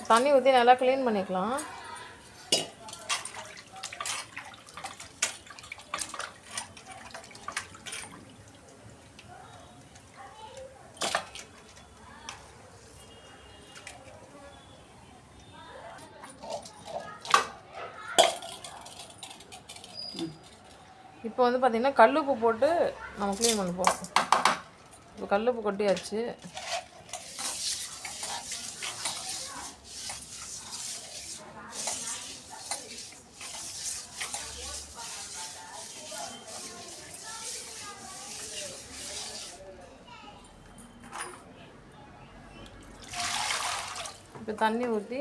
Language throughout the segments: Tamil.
தண்ணி ஊற்றி நல்லா க்ளீன் பண்ணிக்கலாம். இப்போ வந்து பார்த்திங்கன்னா கல்லுப்பு போட்டு நம்ம க்ளீன் பண்ண போகிறோம். இப்போ கல்லுப்பு கொட்டியாச்சு. இப்போ தண்ணி ஊற்றி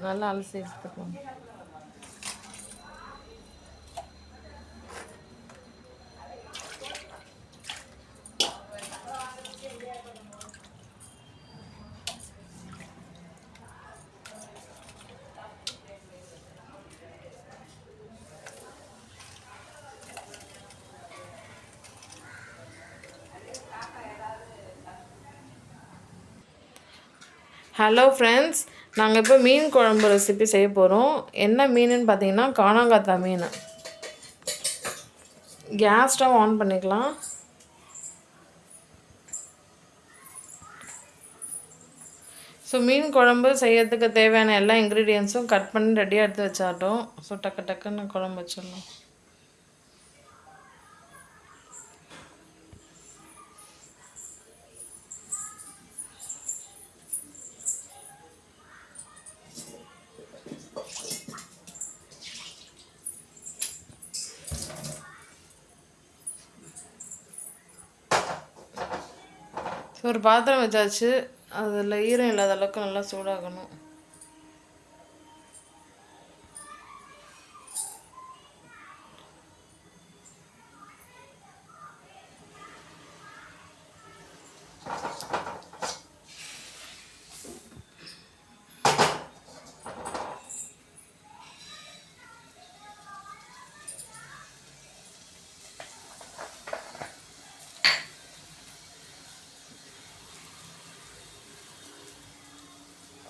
நல்லா அலசி எடுத்துக்கலாம். ஹலோ ஃப்ரெண்ட்ஸ், நாங்கள் இப்போ மீன் குழம்பு ரெசிபி செய்ய போகிறோம். என்ன மீனுன்னு பார்த்தீங்கன்னா காணாங்காத்தா மீன். கேஸ் ஸ்டவ் ஆன் பண்ணிக்கலாம். ஸோ மீன் குழம்பு செய்யறதுக்கு தேவையான எல்லா இன்க்ரீடியன்ஸும் கட் பண்ணி ரெடியாக எடுத்து வச்சாட்டோம். ஸோ டக்குன்னு குழம்பு வச்சிடலாம். ஒரு பாத்திரம் வச்சாச்சு. அதில் ஈரம் இல்லாத அளவுக்கு நல்லா சூடாகணும்.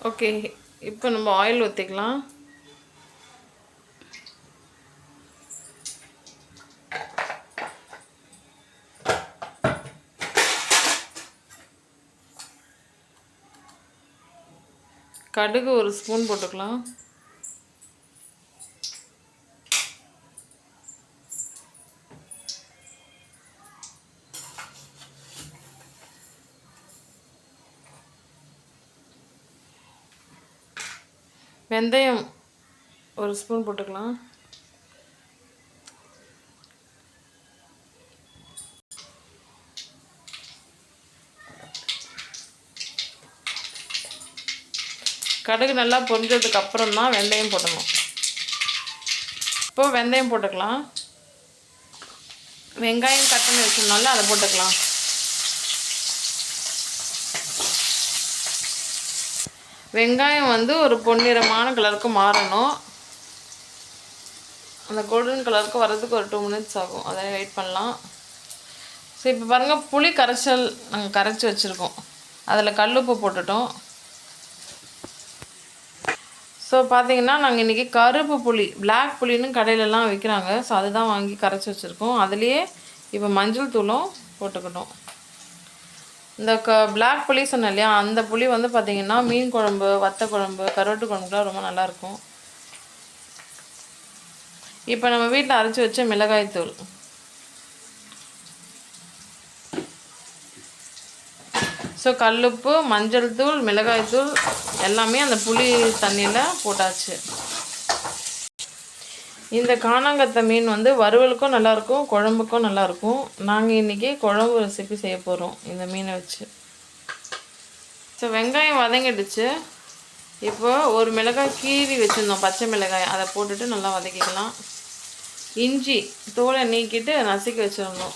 ஓகே, இப்போ நம்ம ஆயில் ஊற்றிக்கலாம். கடுகு ஒரு ஸ்பூன் போட்டுக்கலாம். வெந்தயம் ஒரு ஸ்பூன் போட்டுக்கலாம். கடுகு நல்லா பொரிஞ்சதுக்கு அப்புறம் தான் வெந்தயம் போடணும். இப்போது வெந்தயம் போட்டுக்கலாம். வெங்காயம் கட் பண்ணி வச்சிருந்தாலும் அதை போட்டுக்கலாம். வெங்காயம் வந்து ஒரு பொன்னிறமான கலருக்கு மாறணும். அந்த கோல்டன் கலருக்கு வர்றதுக்கு ஒரு 2 மினிட்ஸ் ஆகும். அதை வெயிட் பண்ணலாம். ஸோ இப்போ பாருங்கள், புளி கரைச்சல் நாங்கள் கரைச்சி வச்சுருக்கோம். அதில் கல்லுப்பு போட்டுட்டோம். ஸோ பார்த்தீங்கன்னா நாங்கள் இன்றைக்கி கருப்பு புளி, பிளாக் புளின்னு கடையிலலாம் விற்கிறாங்க. ஸோ அதுதான் வாங்கி கரைச்சி வச்சுருக்கோம். அதுலேயே இப்போ மஞ்சள் தூளும் போட்டுக்கிட்டோம். இந்த பிளாக் புளி சொன்னேன் இல்லையா, அந்த புளி வந்து பார்த்திங்கன்னா மீன் குழம்பு, வத்த குழம்பு, கருவாட்டு குழம்புக்குலாம் ரொம்ப நல்லாயிருக்கும். இப்போ நம்ம வீட்டில் அரைச்சி வச்ச மிளகாய் தூள், ஸோ கல்லுப்பு, மஞ்சள் தூள், மிளகாய் தூள் எல்லாமே அந்த புளி தண்ணியில் போட்டாச்சு. இந்த காணாங்கத்தை மீன் வந்து வறுவலுக்கும் நல்லாயிருக்கும், குழம்புக்கும் நல்லாயிருக்கும். நாங்கள் இன்றைக்கி குழம்பு ரெசிபி செய்ய போகிறோம் இந்த மீனை வச்சு. ஸோ வெங்காயம் வதங்கிடுச்சு. இப்போ ஒரு மிளகாய் கீறி வச்சுருந்தோம், பச்சை மிளகாய், அதை போட்டுட்டு நல்லா வதக்கிக்கலாம். இஞ்சி தோலை நீக்கிட்டு நசுக்கி வச்சுருந்தோம்,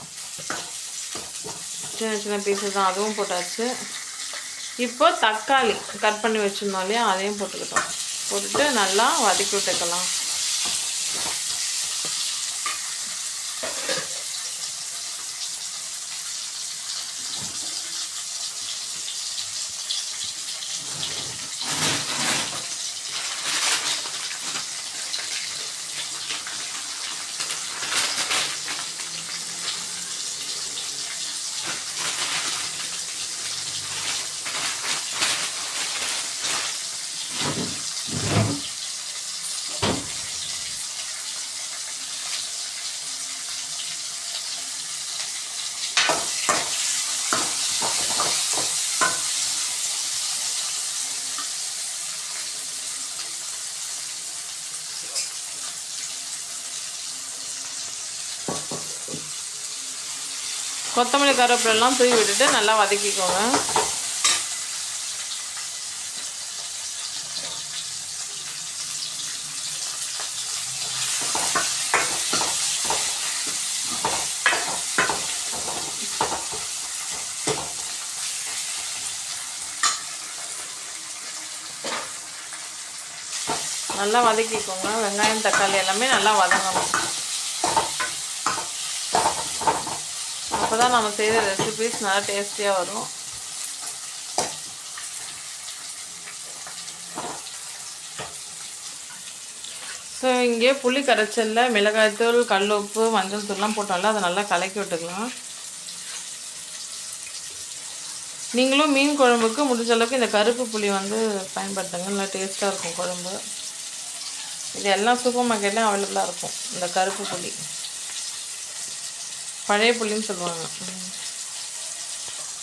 சின்ன சின்ன பீஸு தான், அதுவும் போட்டாச்சு. இப்போ தக்காளி கட் பண்ணி வச்சுருந்தோம் இல்லையா, அதையும் போட்டுக்கிட்டோம். போட்டுட்டு நல்லா வதக்கி விட்டுக்கலாம். கொத்தமல்லி கருவேப்பிலெல்லாம் தூவி விட்டுட்டு நல்லா வதக்கிக்கோங்க. நல்லா வதக்கிக்கோங்க. வெங்காயம் தக்காளி எல்லாமே நல்லா வதங்கணும். அப்போ தான் நம்ம செய்கிற ரெசிபீஸ் நல்லா டேஸ்டியாக வரும். ஸோ இங்கே புளி கரைச்சலில் மிளகாய்த்தூள், கல் உப்பு, மஞ்சள் தூள்லாம் போட்டோம்ல, அதை நல்லா கலக்கி விட்டுக்கலாம். நீங்களும் மீன் குழம்புக்கு முடிஞ்ச அளவுக்கு இந்த கருப்பு புளி வந்து பயன்படுத்துங்க, நல்லா டேஸ்ட்டாக இருக்கும் குழம்பு. இது எல்லாம் சூப்பர் மார்க்கெட்லேயும் அவைலபிளாக இருக்கும் இந்த கருப்பு புளி, பழைய புளின்னு சொல்லுவாங்க.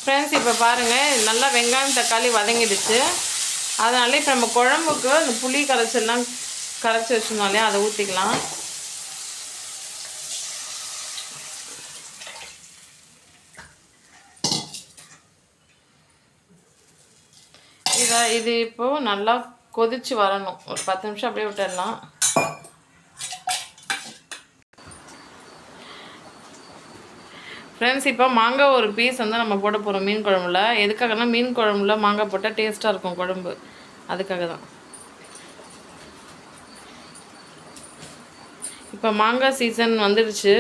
ஃப்ரெண்ட்ஸ், இப்போ பாருங்கள், நல்லா வெங்காயம் தக்காளி வதங்கிடுச்சு. அதனால இப்போ நம்ம குழம்புக்கு இந்த புளி கரைச்சல்லாம் கரைச்சி வச்சுருந்தோம் இல்லையா, அதை ஊற்றிக்கலாம். இது இப்போது நல்லா கொதித்து வரணும். ஒரு 10 நிமிஷம் அப்படியே விட்டுடலாம். ஃப்ரெண்ட்ஸ், இப்போ மாங்காய் ஒரு பீஸ் வந்து நம்ம போட போகிறோம் மீன் குழம்புல. எதுக்காகனா மீன் குழம்புல மாங்காய் போட்டால் டேஸ்ட்டாக இருக்கும் குழம்பு, அதுக்காக தான். இப்போ மாங்காய் சீசன் வந்துடுச்சு.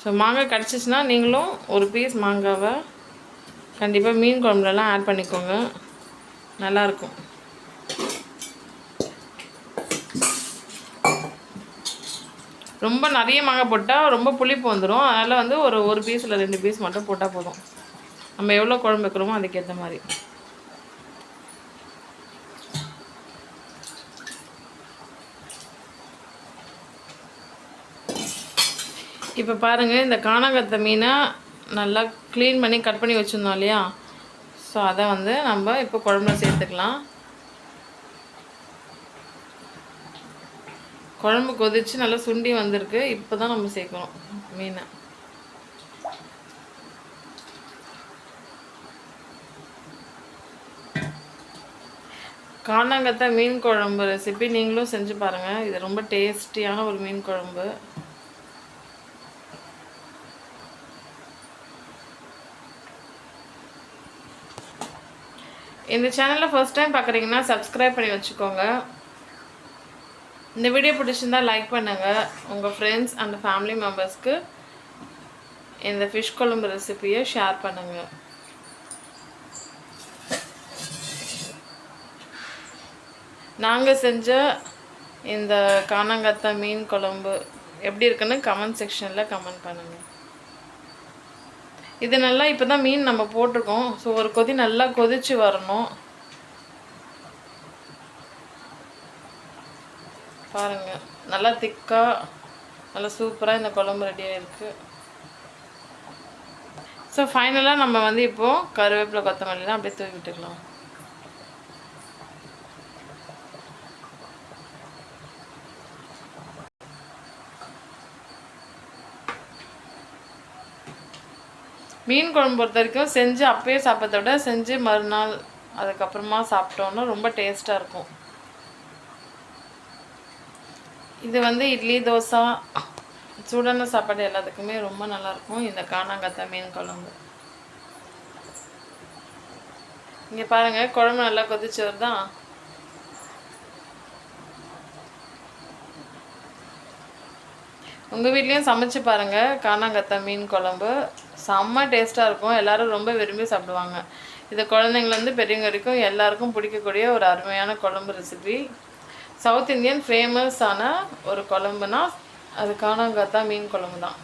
ஸோ மாங்காய் கிடச்சிச்சின்னா நீங்களும் ஒரு பீஸ் மாங்காவை கண்டிப்பாக மீன் குழம்புலலாம் ஆட் பண்ணிக்கோங்க, நல்லாயிருக்கும். ரொம்ப நிறைய மாங்காய் போட்டால் ரொம்ப புளிப்பு வந்துடும். அதனால் வந்து ஒரு பீஸ் இல்லை 2 பீஸ் மட்டும் போட்டால் போதும். நம்ம எவ்வளோ குழம்பு வைக்கிறோமோ அதுக்கேற்ற மாதிரி. இப்போ பாருங்கள், இந்த காணாங்கத்தை மீனை நல்லா க்ளீன் பண்ணி கட் பண்ணி வச்சுருந்தோம் இல்லையா, ஸோ அதை வந்து நம்ம இப்போ குழம்புல சேர்த்துக்கலாம். குழம்பு கொதித்து நல்லா சுண்டி வந்திருக்கு. இப்போ தான் நம்ம சேர்க்கணும் மீனை. காணாங்கத்தை மீன் குழம்பு ரெசிபி நீங்களும் செஞ்சு பாருங்கள். இது ரொம்ப டேஸ்டியான ஒரு மீன் குழம்பு. இந்த சேனலை ஃபர்ஸ்ட் டைம் பார்க்குறீங்கன்னா சப்ஸ்கிரைப் பண்ணி வச்சுக்கோங்க. இந்த வீடியோ பிடிச்சிருந்தா லைக் பண்ணுங்கள். உங்கள் ஃப்ரெண்ட்ஸ் அண்ட் ஃபேமிலி மெம்பர்ஸ்க்கு இந்த ஃபிஷ் குழம்பு ரெசிபியை ஷேர் பண்ணுங்கள். நாங்கள் செஞ்ச இந்த கானாங்கத்தை மீன் குழம்பு எப்படி இருக்குன்னு கமெண்ட் செக்ஷனில் கமெண்ட் பண்ணுங்கள். இது நல்லா இப்போ தான் மீன் நம்ம போட்டிருக்கோம். ஸோ ஒரு கொதி நல்லா கொதித்து வரணும். பாருங்கள், நல்லா திக்காக நல்லா சூப்பராக இந்த குழம்பு ரெடியாக இருக்குது. ஸோ ஃபைனலாக நம்ம வந்து இப்போது கருவேப்பிலை கொத்தமல்லிலாம் அப்படியே தூவி விட்டுக்கலாம். மீன் குழம்பு பொறுத்த வரைக்கும் செஞ்சு அப்பயே சாப்பிட்றத விட செஞ்சு மறுநாள் அதுக்கப்புறமா சாப்பிட்டோன்னா ரொம்ப டேஸ்ட்டாக இருக்கும். இது வந்து இட்லி, தோசை, சூடான சாப்பாடு எல்லாத்துக்குமே ரொம்ப நல்லாயிருக்கும் இந்த கானாங்கத்தை மீன் குழம்பு. இங்கே பாருங்கள், குழம்பு நல்லா கொதிச்சு வருதா. உங்கள் வீட்லேயும் சமைச்சு பாருங்கள். கானாங்கத்தை மீன் குழம்பு செம்ம டேஸ்ட்டாக இருக்கும். எல்லோரும் ரொம்ப விரும்பி சாப்பிடுவாங்க. இது குழந்தைங்கலேருந்து பெரியவங்க வரைக்கும் எல்லாருக்கும் பிடிக்கக்கூடிய ஒரு அருமையான குழம்பு ரெசிபி. சவுத் இந்தியன் ஃபேமஸான ஒரு குழம்புனா அது கானாங்கத்தை மீன் குழம்பு தான்.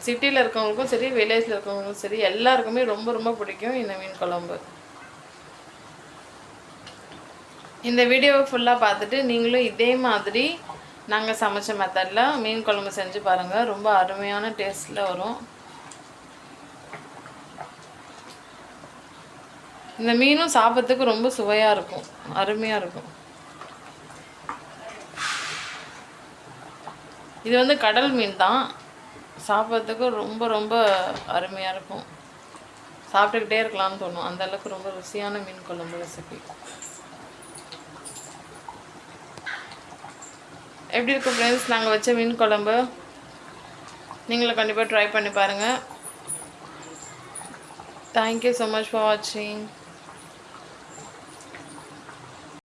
சிட்டியில் இருக்கவங்களுக்கும் சரி, வில்லேஜில் இருக்கவங்களுக்கும் சரி, எல்லாருக்குமே ரொம்ப ரொம்ப பிடிக்கும் இந்த மீன் குழம்பு. இந்த வீடியோவை ஃபுல்லாக பார்த்துட்டு நீங்களும் இதே மாதிரி நாங்கள் சமைச்ச மெத்தடில் மீன் குழம்பு செஞ்சு பாருங்கள். ரொம்ப அருமையான டேஸ்ட்டில் வரும். இந்த மீனும் சாப்பிட்றதுக்கு ரொம்ப சுவையாக இருக்கும், அருமையாக இருக்கும். இது வந்து கடல் மீன் தான். சாப்பிட்றதுக்கு ரொம்ப ரொம்ப அருமையாக இருக்கும். சாப்பிட்டுக்கிட்டே இருக்கலாம்னு தோணும், அந்தளவுக்கு ரொம்ப ருசியான மீன் குழம்பு ரெசிபி. எப்படி இருக்கும் ஃப்ரெண்ட்ஸ் நாங்கள் வச்ச மீன் குழம்பு? நீங்களும் கண்டிப்பாக ட்ரை பண்ணி பாருங்கள். தேங்க்யூ ஸோ மச் ஃபார் வாட்சிங்.